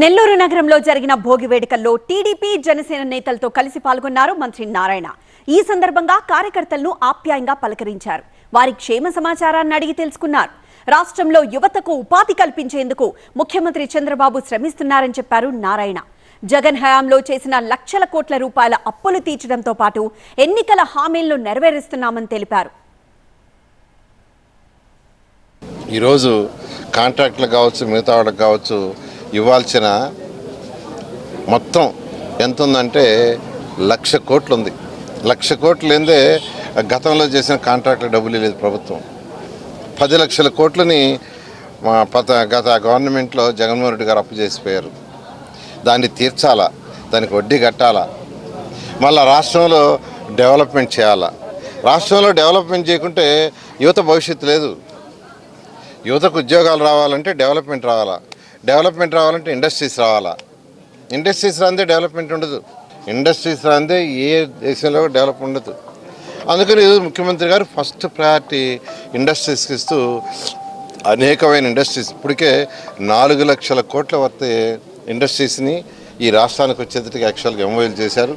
నెల్లూరు నగరంలో జరిగిన భోగి వేడుకల్లో టీడీపీ జనసేన నేతలతో కలిసి పాల్గొన్నారు మంత్రి నారాయణ. ఈ సందర్భంగా కార్యకర్తలను ఆప్యాయంగా పలకరించారు. వారి క్షేమ సమాచారాన్ని అడిగి తెలుసుకున్నారు. రాష్ట్రంలో యువతకు ఉపాధి కల్పించేందుకు ముఖ్యమంత్రి చంద్రబాబు శ్రమిస్తున్నారని చెప్పారు నారాయణ. జగన్ హయాంలో చేసిన లక్షల కోట్ల రూపాయల అప్పులు తీర్చడంతో పాటు ఎన్నికల హామీలను నెరవేరుస్తున్నామని తెలిపారు. ఈరోజు కాంట్రాక్టులు కావచ్చు, మిగతా వాళ్ళకి కావచ్చు, ఇవ్వాల్సిన మొత్తం ఎంత ఉందంటే 1,00,000 కోట్లు ఉంది. 1,00,000 కోట్లు లేదే గతంలో చేసిన కాంట్రాక్టుల డబ్బులు లేదు ప్రభుత్వం. 10 లక్షల కోట్లని గత గవర్నమెంట్లో జగన్మోహన్ రెడ్డి గారు అప్పు చేసిపోయారు. దాన్ని తీర్చాలా, దానికి వడ్డీ కట్టాలా, మళ్ళీ రాష్ట్రంలో డెవలప్మెంట్ చేయాలా. రాష్ట్రంలో డెవలప్మెంట్ చేయకుంటే యువత భవిష్యత్తు లేదు. యువతకు ఉద్యోగాలు రావాలంటే డెవలప్మెంట్ రావాలా, డెవలప్మెంట్ రావాలంటే ఇండస్ట్రీస్ రావాలా. ఇండస్ట్రీస్ రాందే డెవలప్మెంట్ ఉండదు. ఇండస్ట్రీస్ రాందే ఏ దేశంలో డెవలప్ ఉండదు. అందుకని ముఖ్యమంత్రి గారు ఫస్ట్ ప్రయారిటీ ఇండస్ట్రీస్కి ఇస్తూ అనేకమైన ఇండస్ట్రీస్ ఇప్పటికే 4 లక్షల కోట్ల వర్త ఇండస్ట్రీస్ని ఈ రాష్ట్రానికి వచ్చేందుకు యాక్చువల్గా ఎంఓయూలు చేశారు.